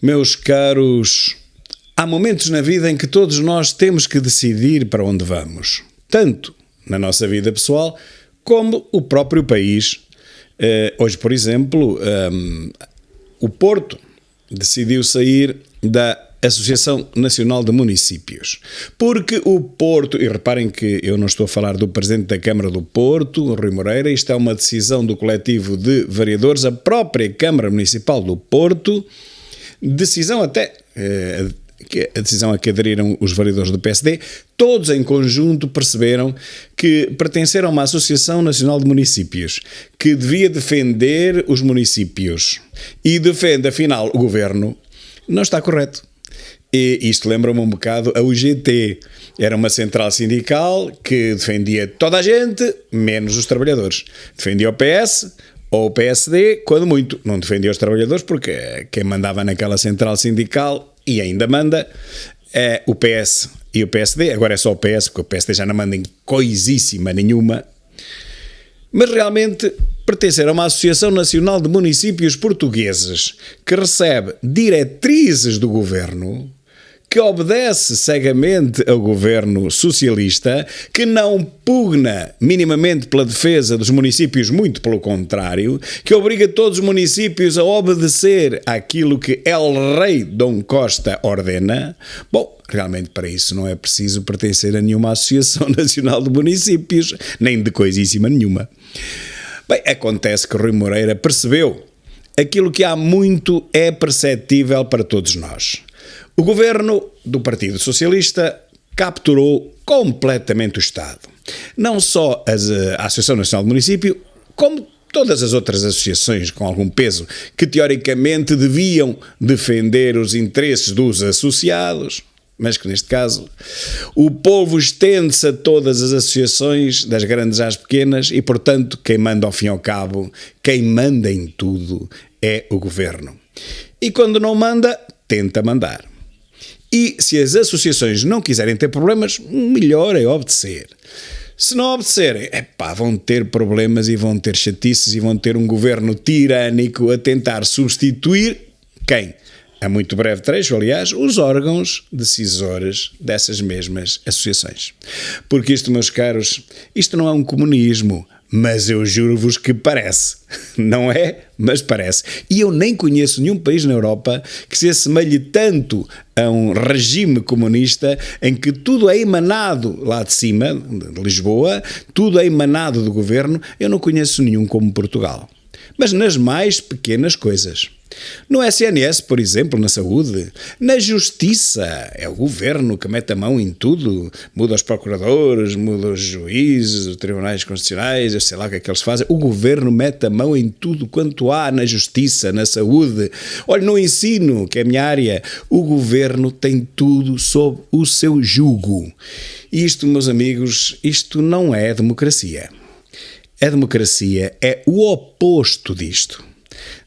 Meus caros, há momentos na vida em que todos nós temos que decidir para onde vamos, tanto na nossa vida pessoal como o próprio país. Hoje, por exemplo, o Porto decidiu sair da Associação Nacional de Municípios, porque o Porto, e reparem que eu não estou a falar do Presidente da Câmara do Porto, Rui Moreira, isto é uma decisão do coletivo de vereadores, a própria Câmara Municipal do Porto, decisão até, a decisão a que aderiram os vereadores do PSD, todos em conjunto perceberam que pertenceram a uma Associação Nacional de Municípios, que devia defender os municípios, e defende, afinal, o governo, não está correto. E isto lembra-me um bocado a UGT. Era uma central sindical que defendia toda a gente, menos os trabalhadores. Defendia o PS ou o PSD, quando muito. Não defendia os trabalhadores, porque quem mandava naquela central sindical, e ainda manda, é o PS e o PSD. Agora é só o PS, porque o PSD já não manda em coisíssima nenhuma. Mas realmente pertencer a uma Associação Nacional de Municípios Portugueses que recebe diretrizes do governo, que obedece cegamente ao governo socialista, que não pugna minimamente pela defesa dos municípios, muito pelo contrário, que obriga todos os municípios a obedecer àquilo que El Rei Dom Costa ordena. Bom, realmente para isso não é preciso pertencer a nenhuma Associação Nacional de Municípios, nem de coisíssima nenhuma. Bem, acontece que Rui Moreira percebeu aquilo que há muito é perceptível para todos nós. O governo do Partido Socialista capturou completamente o Estado. Não só a Associação Nacional de Município, como todas as outras associações com algum peso, que teoricamente deviam defender os interesses dos associados, mas que neste caso o povo estende-se a todas as associações, das grandes às pequenas, e portanto quem manda ao fim e ao cabo, quem manda em tudo é o governo. E quando não manda, tenta mandar. E se as associações não quiserem ter problemas, melhor é obedecer. Se não obedecerem, vão ter problemas e vão ter chatices e vão ter um governo tirânico a tentar substituir quem? A muito breve trecho, aliás, os órgãos decisores dessas mesmas associações. Porque isto, meus caros, isto não é um comunismo, mas eu juro-vos que parece. Não é, mas parece. E eu nem conheço nenhum país na Europa que se assemelhe tanto a um regime comunista em que tudo é emanado lá de cima, de Lisboa, tudo é emanado do governo. Eu não conheço nenhum como Portugal. Mas nas mais pequenas coisas. No SNS, por exemplo, na saúde, na justiça, é o governo que mete a mão em tudo, muda os procuradores, muda os juízes, os tribunais constitucionais, eu sei lá o que é que eles fazem, o governo mete a mão em tudo quanto há na justiça, na saúde. Olha, no ensino, que é a minha área, o governo tem tudo sob o seu jugo. Isto, meus amigos, isto não é democracia. A democracia é o oposto disto.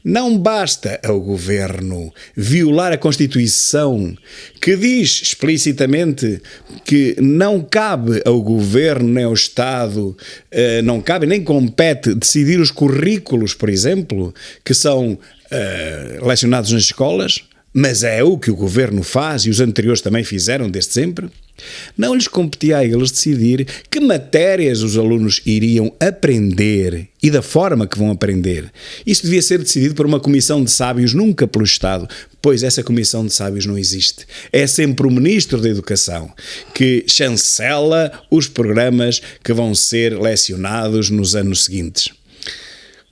Não basta ao governo violar a Constituição, que diz explicitamente que não cabe ao governo nem ao Estado, não cabe nem compete decidir os currículos, por exemplo, que são lecionados nas escolas, mas é o que o governo faz e os anteriores também fizeram desde sempre. Não lhes competia a eles decidir que matérias os alunos iriam aprender e da forma que vão aprender. Isso devia ser decidido por uma comissão de sábios, nunca pelo Estado, pois essa comissão de sábios não existe. É sempre o Ministro da Educação que chancela os programas que vão ser lecionados nos anos seguintes.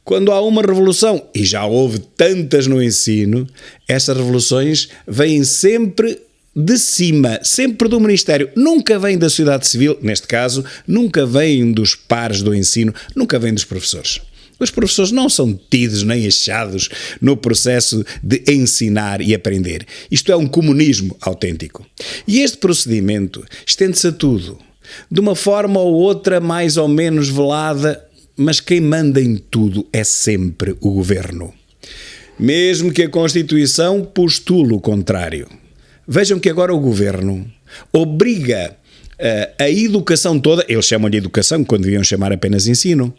Quando há uma revolução, e já houve tantas no ensino, essas revoluções vêm sempre de cima, sempre do Ministério, nunca vem da sociedade civil, neste caso, nunca vem dos pares do ensino, nunca vem dos professores. Os professores não são tidos nem achados no processo de ensinar e aprender. Isto é um comunismo autêntico. E este procedimento estende-se a tudo, de uma forma ou outra mais ou menos velada, mas quem manda em tudo é sempre o governo. Mesmo que a Constituição postule o contrário. Vejam que agora o governo obriga a educação toda, eles chamam de educação quando deviam chamar apenas ensino,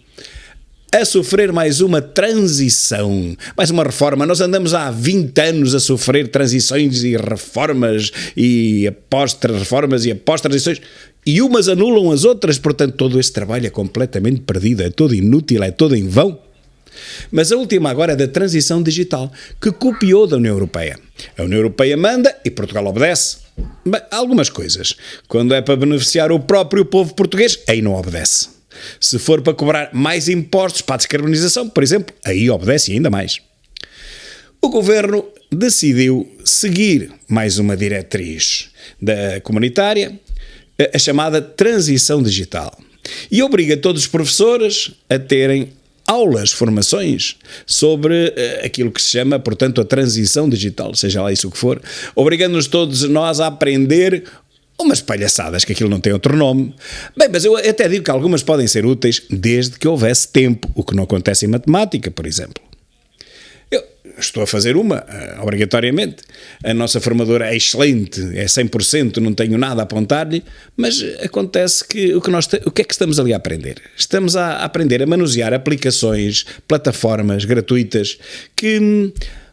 a sofrer mais uma transição, mais uma reforma. Nós andamos há 20 anos a sofrer transições e reformas e após-reformas e após-transições, e umas anulam as outras, portanto todo esse trabalho é completamente perdido, é todo inútil, é todo em vão. Mas a última agora é da transição digital, que copiou da União Europeia. A União Europeia manda e Portugal obedece. Bem, algumas coisas. Quando é para beneficiar o próprio povo português, aí não obedece. Se for para cobrar mais impostos para a descarbonização, por exemplo, aí obedece ainda mais. O Governo decidiu seguir mais uma diretriz da comunitária, a chamada transição digital, e obriga todos os professores a terem aulas, formações sobre aquilo que se chama, portanto, a transição digital, seja lá isso o que for, obrigando-nos todos nós a aprender umas palhaçadas, que aquilo não tem outro nome. Bem, mas eu até digo que algumas podem ser úteis desde que houvesse tempo, o que não acontece em matemática, por exemplo. Eu estou a fazer uma, obrigatoriamente. A nossa formadora é excelente, é 100%, não tenho nada a apontar-lhe, mas acontece que o que é que estamos ali a aprender? Estamos a aprender a manusear aplicações, plataformas gratuitas, que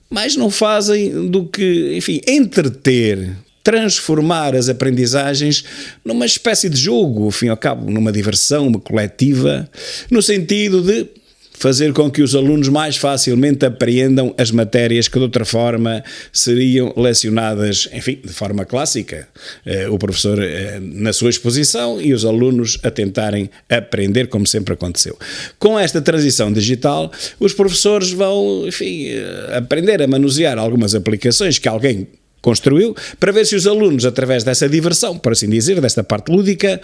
mais não fazem do que, enfim, entreter, transformar as aprendizagens numa espécie de jogo, ao fim e ao cabo, numa diversão, uma coletiva, no sentido de fazer com que os alunos mais facilmente apreendam as matérias que de outra forma seriam lecionadas, enfim, de forma clássica. O professor na sua exposição e os alunos a tentarem aprender, como sempre aconteceu. Com esta transição digital, os professores vão, enfim, aprender a manusear algumas aplicações que alguém construiu, para ver se os alunos, através dessa diversão, por assim dizer, desta parte lúdica,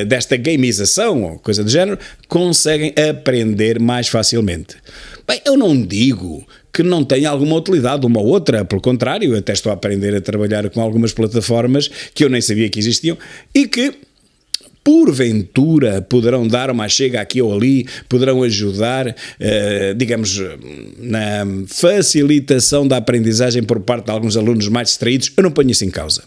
desta gamização, ou coisa do género, conseguem aprender mais facilmente. Bem, eu não digo que não tenha alguma utilidade, uma ou outra, pelo contrário, eu até estou a aprender a trabalhar com algumas plataformas que eu nem sabia que existiam e que, porventura, poderão dar uma chega aqui ou ali, poderão ajudar, digamos, na facilitação da aprendizagem por parte de alguns alunos mais distraídos. Eu não ponho isso em causa.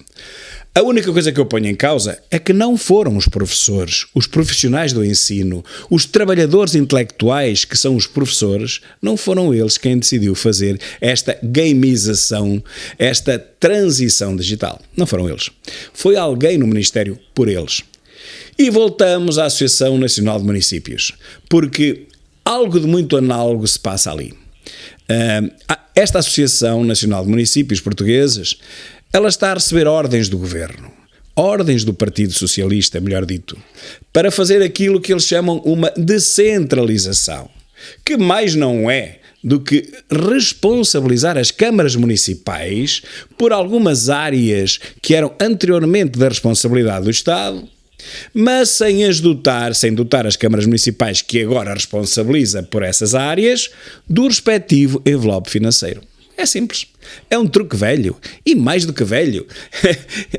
A única coisa que eu ponho em causa é que não foram os professores, os profissionais do ensino, os trabalhadores intelectuais que são os professores, não foram eles quem decidiu fazer esta gamização, esta transição digital. Não foram eles. Foi alguém no Ministério por eles. E voltamos à Associação Nacional de Municípios, porque algo de muito análogo se passa ali. Esta Associação Nacional de Municípios Portugueses, ela está a receber ordens do Governo, ordens do Partido Socialista, melhor dito, para fazer aquilo que eles chamam uma descentralização, que mais não é do que responsabilizar as câmaras municipais por algumas áreas que eram anteriormente da responsabilidade do Estado, mas sem dotar as câmaras municipais, que agora responsabiliza por essas áreas, do respectivo envelope financeiro. É simples. É um truque velho. E mais do que velho,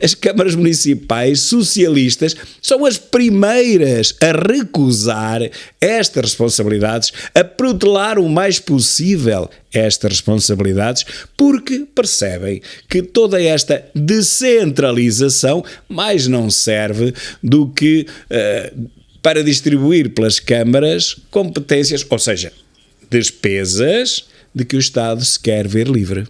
as câmaras municipais socialistas são as primeiras a recusar estas responsabilidades, a protelar o mais possível estas responsabilidades, porque percebem que toda esta descentralização mais não serve do que para distribuir pelas câmaras competências, ou seja, despesas de que o Estado se quer ver livre.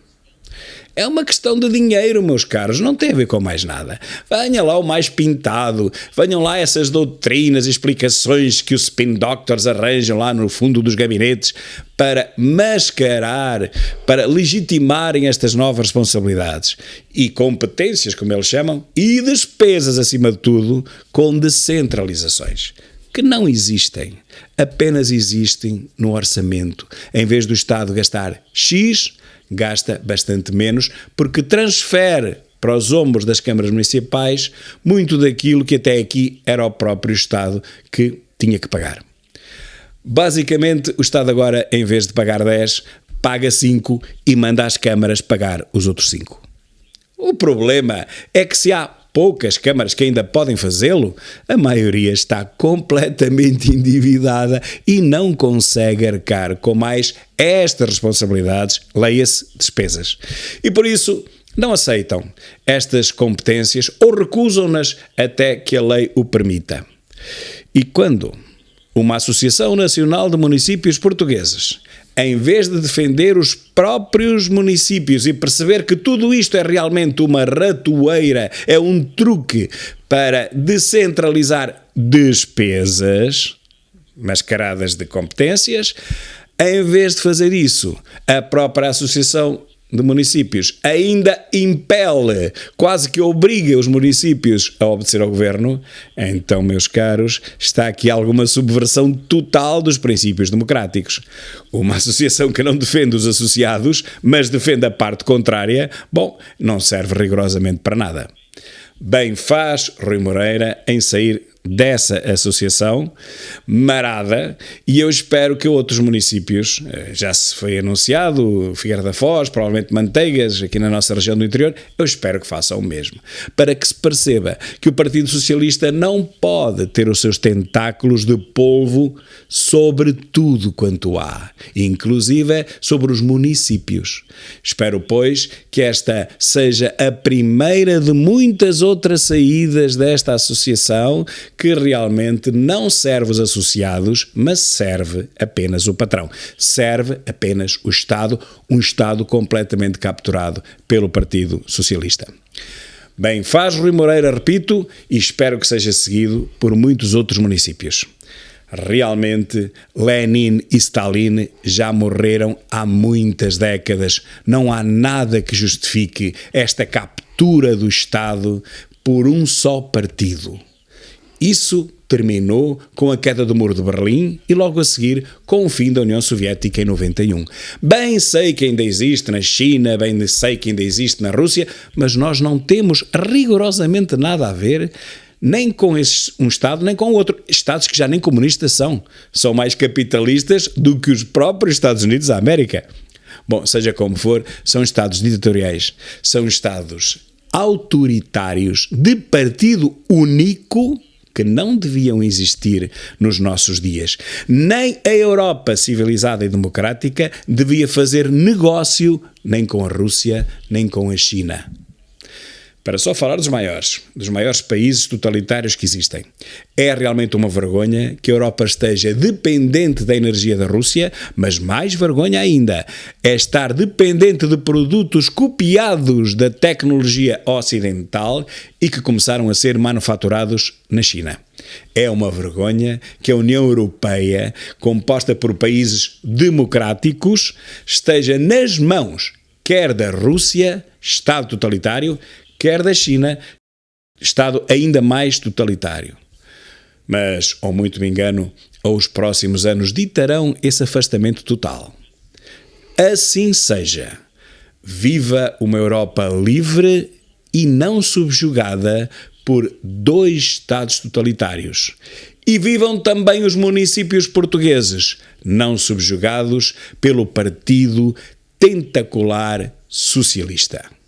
É uma questão de dinheiro, meus caros, não tem a ver com mais nada. Venha lá o mais pintado, venham lá essas doutrinas e explicações que os spin doctors arranjam lá no fundo dos gabinetes para mascarar, para legitimarem estas novas responsabilidades e competências, como eles chamam, e despesas, acima de tudo, com descentralizações, que não existem, apenas existem no orçamento. Em vez do Estado gastar X, gasta bastante menos, porque transfere para os ombros das câmaras municipais muito daquilo que até aqui era o próprio Estado que tinha que pagar. Basicamente, o Estado agora, em vez de pagar 10, paga 5 e manda às câmaras pagar os outros 5. O problema é que se há poucas câmaras que ainda podem fazê-lo, a maioria está completamente endividada e não consegue arcar com mais estas responsabilidades, leia-se despesas. E por isso não aceitam estas competências ou recusam-nas até que a lei o permita. E quando uma Associação Nacional de Municípios Portugueses, em vez de defender os próprios municípios e perceber que tudo isto é realmente uma ratoeira, é um truque para descentralizar despesas mascaradas de competências, em vez de fazer isso, a própria Associação de Municípios ainda impele, quase que obriga os municípios a obedecer ao governo. Então, meus caros, está aqui alguma subversão total dos princípios democráticos. Uma associação que não defende os associados, mas defende a parte contrária, bom, não serve rigorosamente para nada. Bem faz Rui Moreira em sair dessa associação marada, e eu espero que outros municípios, já se foi anunciado, Figueira da Foz, provavelmente Manteigas, aqui na nossa região do interior, eu espero que façam o mesmo, para que se perceba que o Partido Socialista não pode ter os seus tentáculos de polvo sobre tudo quanto há, inclusive sobre os municípios. Espero, pois, que esta seja a primeira de muitas outras saídas desta associação, que realmente não serve os associados, mas serve apenas o patrão. Serve apenas o Estado, um Estado completamente capturado pelo Partido Socialista. Bem, faz Rui Moreira, repito, e espero que seja seguido por muitos outros municípios. Realmente, Lenin e Stalin já morreram há muitas décadas. Não há nada que justifique esta captura do Estado por um só partido. Isso terminou com a queda do Muro de Berlim e logo a seguir com o fim da União Soviética em 91. Bem sei que ainda existe na China, bem sei que ainda existe na Rússia, mas nós não temos rigorosamente nada a ver nem com um Estado, nem com outro. Estados que já nem comunistas são mais capitalistas do que os próprios Estados Unidos da América. Bom, seja como for, são Estados ditatoriais, são Estados autoritários de partido único, que não deviam existir nos nossos dias. Nem a Europa civilizada e democrática devia fazer negócio nem com a Rússia, nem com a China. Para só falar dos maiores países totalitários que existem. É realmente uma vergonha que a Europa esteja dependente da energia da Rússia, mas mais vergonha ainda é estar dependente de produtos copiados da tecnologia ocidental e que começaram a ser manufaturados na China. É uma vergonha que a União Europeia, composta por países democráticos, esteja nas mãos quer da Rússia, Estado totalitário, quer da China, Estado ainda mais totalitário. Mas, ou muito me engano, ou os próximos anos ditarão esse afastamento total. Assim seja. Viva uma Europa livre e não subjugada por dois Estados totalitários. E vivam também os municípios portugueses, não subjugados pelo partido tentacular socialista.